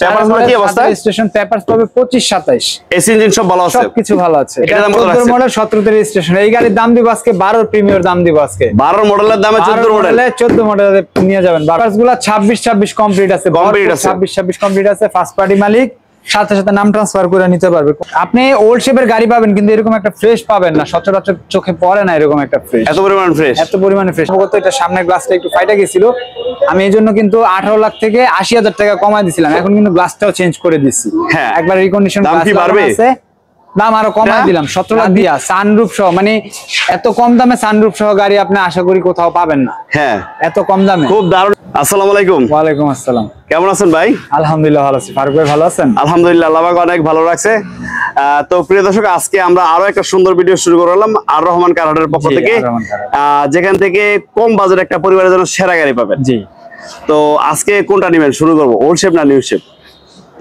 পেপারসগুলো কি অবস্থা? Registration papers পাবে 25 27। এসি ইঞ্জিন সব ভালো আছে, সবকিছু ভালো আছে। এটা এটা দাম কত 14 রাখছেন? মডেল 17 তে রেজিস্ট্রেশন। এই গাড়ির দাম দিব আজকে 12 প্রিমিয়ার দাম দিব আজকে। 12 মডেলের দামে 14 মডেল 14 মডেলে নিয়ে যাবেন। পেপারসগুলো 26 26 কমপ্লিট আছে, 26 26 কমপ্লিট আছে। ফার্স্ট পার্টি মালিক, সাথে সাথে নাম ট্রান্সফার করে নিতে পারবে। আপনি ওল্ড শেপের গাড়ি পাবেন কিন্তু এরকম একটা ফ্রেশ পাবেন না, সচরাচর চোখে পড়ে না এরকম একটা ফ্রেশ, এত পরিমাণ ফ্রেশ, এত পরিমাণে ফ্রেশ। সম্ভবত এটা সামনের গ্লাসটা একটু ফাইটা গেছিল, আমি এই জন্য কিন্তু 18 লাখ থেকে 80,000 টাকা কমায় দিছিলাম। এখন কিন্তু গ্লাসটাও চেঞ্জ করে দিচ্ছি। হ্যাঁ, একবার রিকন্ডিশন দাম কি বাড়বে? দাম আরো কমায় দিলাম 17 লাখ দিয়া, সানরুফ সহ। মানে এত কম দামে সানরুফ সহ গাড়ি আপনি আশা করি কোথাও পাবেন না। হ্যাঁ, এত কম দামে। খুব দারুণ। আসসালামু আলাইকুম। ওয়ালাইকুম আসসালাম। কেমন আছেন ভাই? আলহামদুলিল্লাহ ভালো আছি। ফারুক ভাই ভালো আছেন? আলহামদুলিল্লাহ, আল্লাহ পাক অনেক ভালো রাখছে। তো প্রিয় দর্শক, আজকে আমরা আরো একটা সুন্দর ভিডিও শুরু করলাম আর রহমান কার হাটের পক্ষ থেকে, যেখান থেকে কম বাজেট একটা পরিবারের জন্য সেরা গাড়ি পাবেন। জি, তো আজকে কোনটা নেবেন? শুরু করবো ওল্ড শেপ না নিউ শেপ?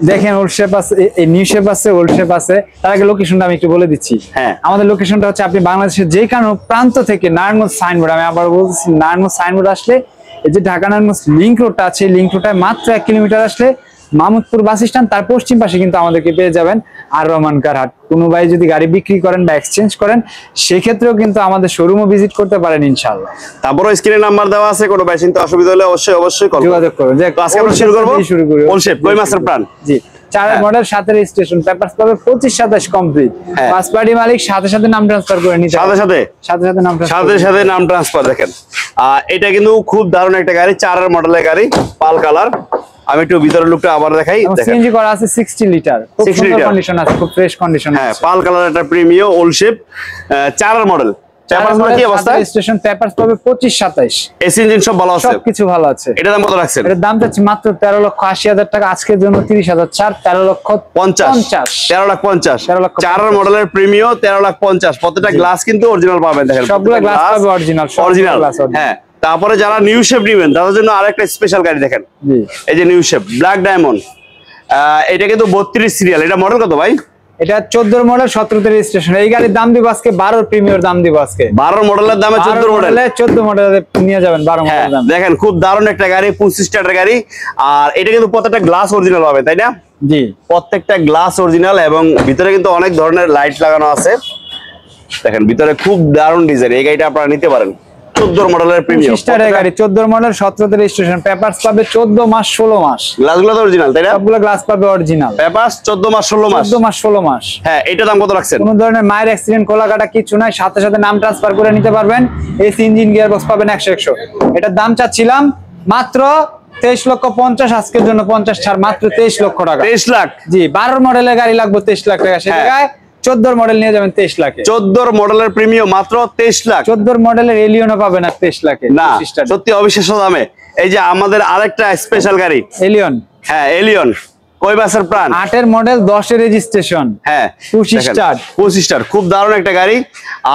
দেখেন, ওল্ড শেপ আছে, নিউ শেপ আছে, ওল্ড শেপ আছে। তার আগে লোকেশনটা আমি একটু বলে দিচ্ছি। হ্যাঁ, আমাদের লোকেশনটা হচ্ছে, আপনি বাংলাদেশের যে কোনো প্রান্ত থেকে নারায়ণগঞ্জ সাইনবোর্ড, আমি আবার বলছি, নারায়ণগঞ্জ সাইনবোর্ড আসলে এই যে ঢাকা নারায়ণগঞ্জ লিংক রোডটা আছে, লিংক রোডটায় মাত্র 1 কিলোমিটার আসলে মাহমুদপুর বাস স্ট্যান্ড, তার পশ্চিম পাশে কিন্তু আমাদেরকে পেয়ে যাবেন আর রহমান কার হাট। কোনো ভাই যদি গাড়ি বিক্রি করেন বা এক্সচেঞ্জ করেন, সেক্ষেত্রেও কিন্তু আমাদের শোরুমও ভিজিট করতে পারেন ইনশাআল্লাহ। তারপরে স্ক্রিনে নাম্বার দেওয়া আছে, কোনো ভাই চিন্তা অসুবিধা হলে অবশ্যই যোগাযোগ করুন। আজকে আমরা শুরু করি ওল্ড শেপ, কই মাসের প্রাণ। জি, 4 মডেল, 7 রেজিস্ট্রেশন, পেপারস পাবে 25 27 কমপ্লিট। ফার্স্ট পার্টি মালিক, সাথে সাথে নাম ট্রান্সফার করে নিতে, সাথে সাথে নাম ট্রান্সফার। দেখেন, এটা কিন্তু খুব দারুণ একটা গাড়ি, 4 মডেলের গাড়ি, পাল কালার। আমি একটু ভিতরের লুকটা আবার দেখাই। সিএনজি করা আছে 60 লিটার, খুব সুন্দর কন্ডিশন আছে, খুব ফ্রেশ কন্ডিশন আছে। হ্যাঁ, পাল কালার একটা প্রিমিয়াম ওল্ড শেপ, 4 মডেল। পেপারসগুলো কি অবস্থা? রেজিস্ট্রেশন পেপারস পাবে 25 27। এসি ইঞ্জিন সব ভালো আছে, সবকিছু ভালো আছে। এটা দাম কত রাখছেন? এর দাম যাচ্ছে মাত্র 13,80,000 টাকা, আজকের জন্য 30,000 ছাড়, 13,50,000। 13,50,000 4 মডেলের প্রিমিয়াম, 13,50,000। প্রত্যেকটা গ্লাস কিন্তু অরিজিনাল পাবেন। দেখেন, সবগুলো গ্লাস পাবে অরিজিনাল। হ্যাঁ, তারপরে যারা নিউ শেপ নেবেন তাদের জন্য আরেকটা স্পেশাল গাড়ি দেখেন, এই যে নিউ শেপ ব্ল্যাক ডায়মন্ড। এটা কিন্তু 32 সিরিয়াল। এটা মডেল কত ভাই? এটা 14 মডেল 17 তে রেজিস্ট্রেশন। এই গাড়ির দাম দিব আজকে 12 প্রিমিয়ার দাম দিব আজকে। 12 মডেলের দামে 14 মডেলে নিয়ে যাবেন 12 মডেলের দাম। দেখেন, খুব দারুণ একটা গাড়ি, 25 স্টারের গাড়ি। আর এটা কিন্তু প্রত্যেকটা গ্লাস অরিজিনাল হবে, তাই না? জি, প্রত্যেকটা গ্লাস অরিজিনাল এবং ভিতরে কিন্তু অনেক ধরনের লাইট লাগানো আছে। দেখেন, ভিতরে খুব দারুণ ডিজাইন। এই গাড়িটা আপনারা নিতে পারেন। 14 মডেলের প্রিমিয়াম স্টারের গাড়ি, 14 মডেল 17 তে রেজিস্ট্রেশন, পেপারস পাবে 14 মাস 16 মাস। গ্লাসগুলো তো অরিজিনাল, তাই না? সবগুলো গ্লাস পাবে অরিজিনাল। পেপারস 14 মাস 16 মাস, 14 মাস 16 মাস। হ্যাঁ, এটা দাম কত রাখছেন? কোনো ধরনের মায়ের অ্যাক্সিডেন্ট, খোলা কাটা কিছু নাই, সাথে সাথে নাম ট্রান্সফার করে নিতে পারবেন। এসি ইঞ্জিন, গিয়ার বক্স পাবেন 100 এটার দাম চাচ্ছিলাম মাত্র 23,50,000, আজকের জন্য 50 ছাড়, মাত্র 23 লক্ষ টাকা। 23 লাখ? জি, 12 মডেলের গাড়ি লাগবে 23 লাখ টাকা, সে জায়গায় 14 মডেল নিয়ে যাবেন 23 লাখে। 14 মডেলের প্রিমিয়াম মাত্র 23 লাখ। 14 মডেলের এলিয়নও পাবেন না 23 লাখে। না, সত্যি অবিশ্বাস্য দামে। এই যে আমাদের আরেকটা স্পেশাল গাড়ি এলিয়ন। হ্যাঁ, এলিয়ন, কই মাসের প্রাণ, 8 এর মডেল, 10 এর রেজিস্ট্রেশন। হ্যাঁ, 25 স্টার, খুব দারুণ একটা গাড়ি।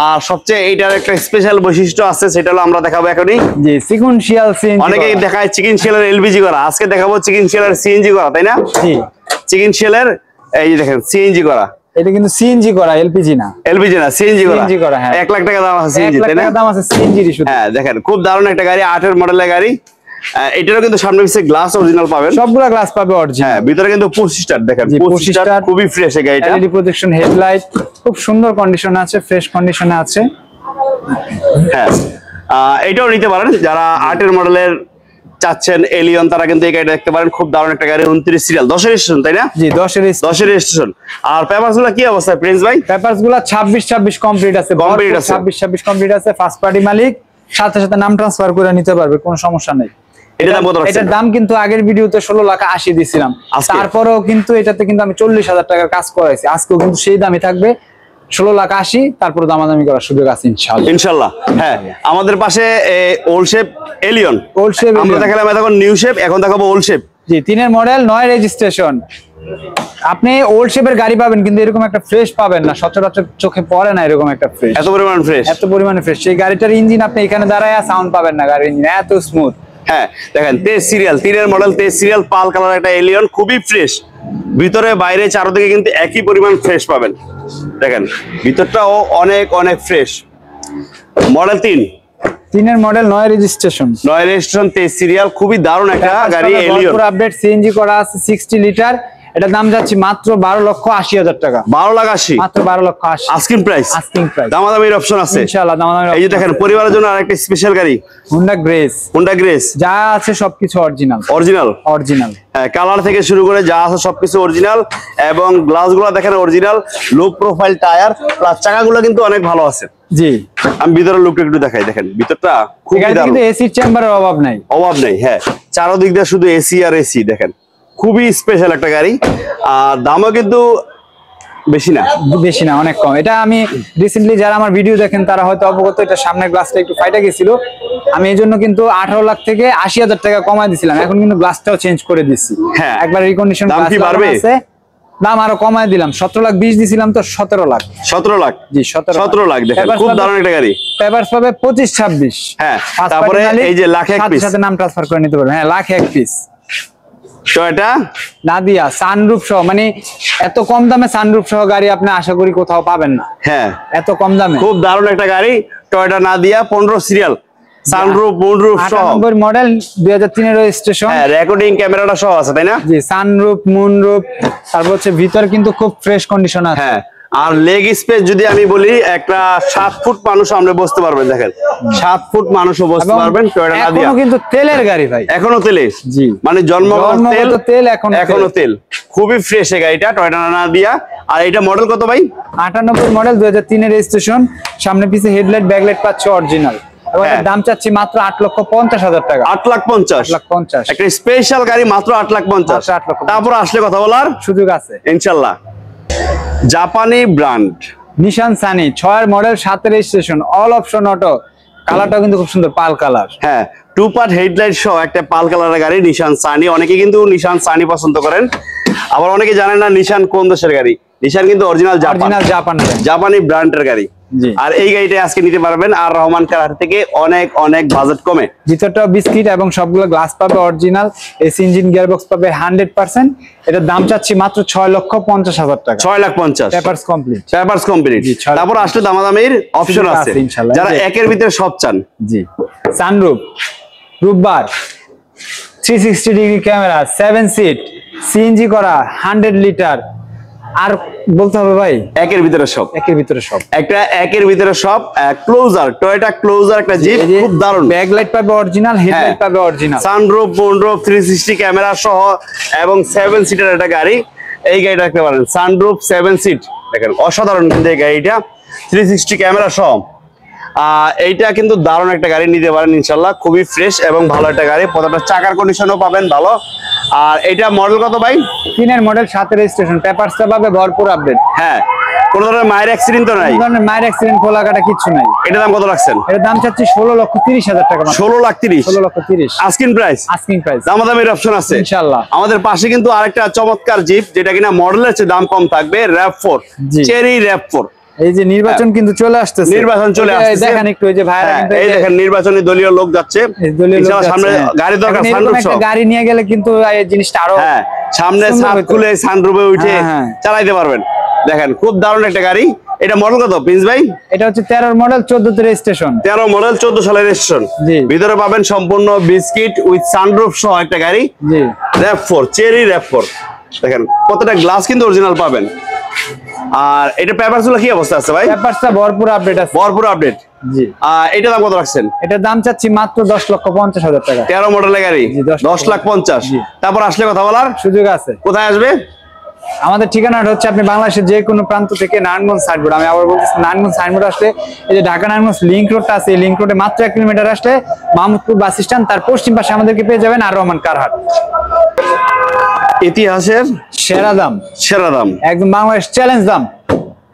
আর সবচেয়ে এইটার একটা স্পেশাল বৈশিষ্ট্য আছে, সেটা হলো আমরা দেখাবো এখনই। জি, সিকুয়েন্সিয়াল সিএনজি। অনেকেই দেখায় চিকেন শেলের এলপিজি করা, আজকে দেখাবো চিকেন শেলের সিএনজি করা, তাই না? জি, চিকেন শেলের এই যে দেখেন সিএনজি করা। এটা কিন্তু সিএনজি করা, এলপিজি না। এলপিজি না, সিএনজি করা। হ্যাঁ, 1 লাখ টাকা দাম আছে সিএনজি, তাই না? 1 লাখ টাকা দাম আছে সিএনজি শুধু। হ্যাঁ, দেখেন, খুব দারুণ একটা গাড়ি, 8 এর মডেলের গাড়ি। এটারও কিন্তু সামনে পিছে গ্লাস অরিজিনাল পাবেন, সবগুলা গ্লাস পাবে অরিজিনাল। হ্যাঁ, ভিতরে কিন্তু 25 স্টার। দেখেন, 25 স্টার, খুবই ফ্রেশ এই গাড়িটা। এলইডি প্রজেকশন হেডলাইট, খুব সুন্দর কন্ডিশনে আছে, ফ্রেশ কন্ডিশনে আছে। হ্যাঁ, এটাও নিতে পারেন যারা 8 এর মডেলের চাচ্ছেন এলিয়ন, তারা কিন্তু এই গাড়িটা দেখতে পারেন। খুব দারুণ একটা গাড়ি, 29 সিরিয়াল, 10 এর রেজিস্ট্রেশন, তাই না? জি, 10 এর রেজিস্ট্রেশন। আর পেপারসগুলো কি অবস্থা প্রিন্স ভাই? পেপারসগুলো 26 26 কমপ্লিট আছে, 26 26 কমপ্লিট আছে। ফার্স্ট পার্টি মালিক, সাথে সাথে নাম ট্রান্সফার করে নিতে পারবে, কোনো সমস্যা নেই। এটার দাম কিন্তু আগের ভিডিওতে 16,80,000 দিছিলাম, তারপরেও কিন্তু এটাতে কিন্তু আমি 40,000 টাকার কাজ করাইছি। আজকেও কিন্তু সেই দামই থাকবে, 16,80,000। তারপরে দামাদামি করার সুযোগ আছে ইনশাআল্লাহ। হ্যাঁ, আমাদের পাশে ওল্ড শেপ এলিয়ন, আমরা দেখালাম এখন নিউ শেপ, এখন দেখাবো ওল্ড শেপ। জি, 3 এর মডেল, 9 রেজিস্ট্রেশন। আপনি ওল্ড শেপের গাড়ি পাবেন কিন্তু এরকম একটা ফ্রেশ পাবেন না, সচরাচর চোখে পড়ে না এরকম একটা ফ্রেশ, এত পরিমাণ ফ্রেশ। সেই গাড়িটার ইঞ্জিন আপনি এখানে দাঁড়ায় সাউন্ড পাবেন না, গাড়ির ইঞ্জিন এত স্মুথ। হ্যাঁ, দেখেন, 23 সিরিয়াল, 3 এর মডেল, 23 সিরিয়াল, পাল কালার একটা এলিয়ন, খুবই ফ্রেশ। ভিতরে বাইরে চারদিকে কিন্তু একই পরিমাণ ফ্রেশ পাবেন। দেখেন, ভিতরটাও অনেক ফ্রেশ। মডেল 3, 3 এর মডেল 9 রেজিস্ট্রেশন 9 রেজিস্ট্রেশন 23 সিরিয়াল, খুবই দারুণ একটা গাড়ি। এলিয়ন পুরো আপডেট, সিএনজি করা আছে 60 লিটার। এটা দাম যাচ্ছে মাত্র 12,80,000 টাকা। 12,80,000 মাত্র 12,80,000 আস্কিং প্রাইস। আস্কিং প্রাইস, দামাদামির অপশন আছে ইনশাআল্লাহ দামাদামির। এই যে দেখেন পরিবারের জন্য আরেকটা স্পেশাল গাড়ি, হোন্ডা গ্রেস। হোন্ডা গ্রেস যা আছে সবকিছু অরিজিনাল, অরিজিনাল অরিজিনাল। হ্যাঁ, কালার থেকে শুরু করে যা আছে সবকিছু অরিজিনাল, এবং গ্লাসগুলো দেখেন original, low profile tyre, plus চাকাগুলো কিন্তু অনেক ভালো আছে। জি, আমি ভিতরের লুকটা একটু দেখাই, দেখেন ভিতরটা খুবই দারুণ, কিন্তু এসি চেম্বারের অভাব নাই, অভাব নেই। হ্যাঁ, চারদিক দিয়ে শুধু এসি আর এসি, দেখেন খুবই স্পেশাল একটা গাড়ি। আর দামও কিন্তু বেশি না, বেশি না, অনেক কম। এটা আমি রিসেন্টলি যারা আমার ভিডিও দেখেন তারা হয়তো অবগত, এটা সামনের গ্লাসটা একটু ফাইটা গেছিল, আমি এই জন্য কিন্তু 18 লাখ থেকে 80,000 টাকা কমায় দিছিলাম। এখন কিন্তু গ্লাসটাও চেঞ্জ করে দিচ্ছি। হ্যাঁ, একবার রিকন্ডিশন দাম কি বাড়বে? দাম আরো কমায় দিলাম, 17,20,000 দিছিলাম তো 17 লাখ। 17 লাখ, জি 17 লাখ। দেখেন খুব দারুণ একটা গাড়ি। পেপারস পাবে 25-26। হ্যাঁ, তারপরে এই যে লাখ 1 পিস, সাথে নাম ট্রান্সফার করে নিতে পারবেন। হ্যাঁ, lakh 1 piece Toyota Nadia sunroof সহ, মানে এত কম দামে সানরুফ সহ গাড়ি আপনি আশা করি কোথাও পাবেন না। হ্যাঁ, এত কম দামে খুব দারুণ একটা গাড়ি, Toyota Nadia 15 serial, sunroof moonroof সহ, 98 মডেল 2003 এর রেজিস্ট্রেশন। হ্যাঁ, রেকর্ডিং ক্যামেরাটা সহ আছে, তাই না? জি, সানরুফ মুনরুফ, তারপর হচ্ছে ভিতর কিন্তু খুব ফ্রেশ কন্ডিশন আছে। হ্যাঁ, আর লেগ স্পেস যদি আমি বলি, একটা 7 ফুট মানুষ আমরা বসতে পারবেন, দেখেন 7 ফুট মানুষও বসতে পারবেন। টয়োটা নাদিয়া এখনো কিন্তু তেলের গাড়ি ভাই, এখনো তেলে, জি, মানে জন্মগত তেল এখনো তেল, খুবই ফ্রেশ এই গাড়িটা, টয়োটা নাদিয়া। আর এটা মডেল কত ভাই? 98 মডেল 2003 এর রেজিস্ট্রেশন। সামনে পিছে হেডলাইট ব্যাকলাইট পাচ্ছে অরিজিনাল, এবং এর দাম চাচ্ছি মাত্র 8,50,000 টাকা। 8,50,000 একটা স্পেশাল গাড়ি, মাত্র 8,50,000। 8,50,000 তারপর আসলে কথা বলার সুযোগ আছে ইনশাল্লাহ। জাপানি brand Nissan Sunny 6 model 7 registration, all option auto. কালারটাও কিন্তু খুব সুন্দর, পাল কালার। হ্যাঁ, 2 পার্ট হেডলাইট সহ একটা পাল কালারের গাড়ি, নিশান সানি। অনেকে কিন্তু নিশান সানি পছন্দ করেন, আবার অনেকে জানেন না নিশান কোন দেশের গাড়ি। নিশান কিন্তু অরিজিনাল জাপানি ব্র্যান্ডের গাড়ি। আর এই গাড়িটা আজকে নিতে পারবেন আর রহমান কার থেকে অনেক অনেক বাজেট কমে। ভিতরটাও বিস্কিট এবং সবগুলো গ্লাস পাবে অরিজিনাল, এসি ইঞ্জিন গিয়ারবক্স পাবে 100%। এটার দাম চাচ্ছি মাত্র 6,50,000 টাকা। 6,50,000 পেপারস কমপ্লিট, পেপারস কমপ্লিট। তারপর আসলে দামাদামির অপশন আছে যারা একের ভিতরে সব চান। জি, sunroof, roof bar, 360 degree camera, 7 seat, CNG করা, 100 লিটার। আর বলতে হবে ভাই, একের ভিতরে সব, একের ভিতরে সব, একটা একের ভিতরে সব। ক্লোজার, টয়োটা ক্লোজার একটা জিপ, খুব দারুণ। ব্যাকলাইট পাবে অরিজিনাল, হেডলাইট পাবে অরিজিনাল, সানরুফ, মুনরুফ, 360 ক্যামেরা সহ, এবং 7 সিটার একটা গাড়ি। এই গাড়িটা দেখতে পারেন, সানরুফ 7 সিট, দেখেন অসাধারণ কিন্তু এই গাড়িটা, 360 ক্যামেরা সহ। এইটা কিন্তু দারুণ একটা গাড়ি, নিতে পারেন ইনশাল্লাহ, খুবই ফ্রেশ এবং ভালো একটা গাড়ি। প্রত্যেকটা চাকার কন্ডিশনও পাবেন ভালো। আর এটা মডেল কত ভাই? 3 এর মডেল 7 রেজিস্ট্রেশন, পেপারসটা পাবে ভরপুর আপডেট। হ্যাঁ, কোনো ধরনের মায়ের অ্যাক্সিডেন্ট তো নাই? কোনো ধরনের মায়ের অ্যাক্সিডেন্ট খোলাকাটা কিছু নাই। এটা দাম কত রাখছেন? এর দাম চাচ্ছি 16,30,000 টাকা। 16,30,000, 16,30,000 আস্কিং প্রাইস। আস্কিং প্রাইস, দামাদামির অপশন আছে ইনশাআল্লাহ। আমাদের পাশে কিন্তু আরেকটা চমৎকার জিপ, যেটা কিনা মডেলের চেয়ে দাম কম থাকবে, RAV4, চেরি RAV4। এই যে নির্বাচন কিন্তু চলে আসতেছে, নির্বাচন চলে আসতেছে, দেখেন একটু এই যে ভাইরা কিন্তু এই দেখেন নির্বাচনী দলীয় লোক যাচ্ছে, ইনশাআল্লাহ সামনে গাড়ি দরকার, সানরুফ সহ গাড়ি নিয়ে গেলে কিন্তু এই জিনিসটা আরো, হ্যাঁ, সামনে ছাদ খুলে সানরুফে উঠে চালাইতে পারবেন। দেখেন খুব দারুণ একটা গাড়ি। এটা মডেল কত প্রিন্স ভাই? এটা হচ্ছে 13 মডেল 14 তে রেজিস্ট্রেশন, 13 মডেল 14 সালের রেজিস্ট্রেশন। ভিতরে পাবেন সম্পূর্ণ বিস্কিট উইথ সানরুফ সহ একটা গাড়ি, জি, RAV4, চেরি RAV4। দেখেন প্রত্যেকটা গ্লাস কিন্তু অরিজিনাল পাবেন। আর এটা পেপারস গুলো কি অবস্থা আছে ভাই? পেপারসটা ভরপুর আপডেট আছে, ভরপুর আপডেট। জি, এটা দাম কত রাখছেন? এটার দাম চাচ্ছি মাত্র 10,50,000 টাকা। 13 মডেলের গাড়ি, 10,50,000। তারপর আসলে কথা বলার সুযোগ আছে। কোথায় আসবে? আমাদের ঠিকানাটা হচ্ছে আপনি বাংলাদেশের যে কোনো প্রান্ত থেকে নারায়ণগঞ্জ সাইনবোর্ড, আমি আবার বলছি নারায়ণগঞ্জ সাইনবোর্ড আসলে এই যে ঢাকা নারায়ণগঞ্জ লিংক রোডটা আছে, এই লিংক রোডে মাত্র 1 কিলোমিটার আসলে মাহমুদপুর বাস স্ট্যান্ড, তার পশ্চিম পাশে আমাদেরকে পেয়ে যাবেন আর রহমান কারহাট। ইতিহাসের সেরা দাম, সেরা দাম, একদম বাংলাদেশ চ্যালেঞ্জ দাম।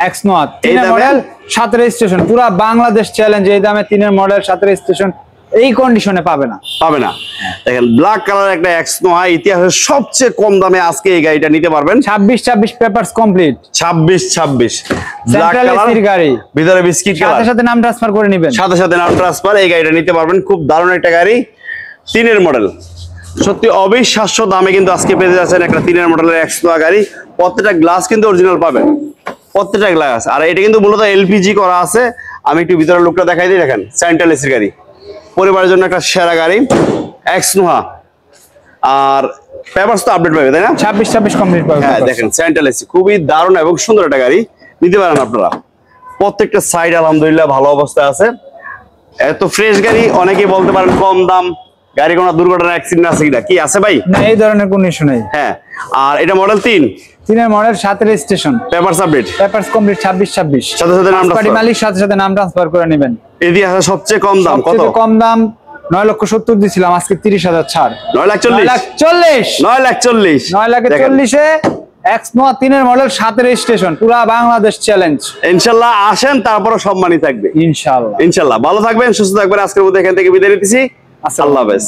এক্স-নোয়া 3 মডেল 7 রেজিস্ট্রেশন, পুরো বাংলাদেশ চ্যালেঞ্জ। এই দামে 3 মডেল 7 রেজিস্ট্রেশন এই কন্ডিশনে পাবে না, পাবে না। দেখেন ব্ল্যাক কালার একটা এক্স-নোয়া, ইতিহাসের সবচেয়ে কম দামে আজকে এই গাড়িটা নিতে পারবেন। 26 পেপারস কমপ্লিট, 26 ব্ল্যাক কালার গাড়ি, ভিতরে বিস্কিট কালার, সাথে সাথে নাম ট্রান্সফার করে নেবেন, সাথে সাথে নাম ট্রান্সফার। এই গাড়িটা নিতে পারবেন, খুব দারুণ একটা গাড়ি, 3 মডেল। সত্যি অবিশ্বাস্য দামে কিন্তু আজকে পেয়ে যাচ্ছেন একটা 3 মডেলের এক্স-নোয়া গাড়ি। প্রত্যেকটা গ্লাস কিন্তু অরিজিনাল পাবেন, প্রত্যেকটা গ্লাস। আর এটা কিন্তু মূলত এলপিজি করা আছে। আমি একটু ভিতরের লুকটা দেখাই দিই, দেখেন সেন্ট্রাল এসির গাড়ি, পরিবারের জন্য একটা সেরা গাড়ি এক্স নোহা। আর পেপারস তো আপডেট পাবে তাই না? 26 কমপ্লিট পাবে। হ্যাঁ দেখেন সেন্ট্রাল এসি খুবই দারুণ এবং সুন্দর একটা গাড়ি, নিতে পারেন আপনারা। প্রত্যেকটা সাইড আলহামদুলিল্লাহ ভালো অবস্থায় আছে। এত ফ্রেশ গাড়ি, অনেকেই বলতে পারেন কম দাম, গাড়ি কোনো দুর্ঘটনা অ্যাক্সিডেন্ট আছে কিনা, কি আছে ভাই? না, এই ধরনের কোনো ইস্যু নেই। হ্যাঁ, আর এটা model 3 3 model, 7 registration, papers update, papers complete 26। সাথে সাথে নাম পার্টি মালিক সাথে নাম ট্রান্সফার করে নেবেন। ইতিহাসে সবচেয়ে কম দাম কত? সবচেয়ে কম দাম 9,70,000 দিছিলাম, আজকে 30,000 ছাড়। 9,40,000 9,40,000 এ এক্স নোয়া 3 মডেল, 7 রেজিস্ট্রেশন, পুরা বাংলাদেশ চ্যালেঞ্জ। ইনশাআল্লাহ আসেন, তারপরে সম্মানই থাকবে ইনশাআল্লাহ। ইনশাআল্লাহ। ভালো থাকবেন, সুস্থ থাকবেন। আজকের মধ্যে এখান থেকে বিদায় নিতেছি। আল্লাহ হাফেজ।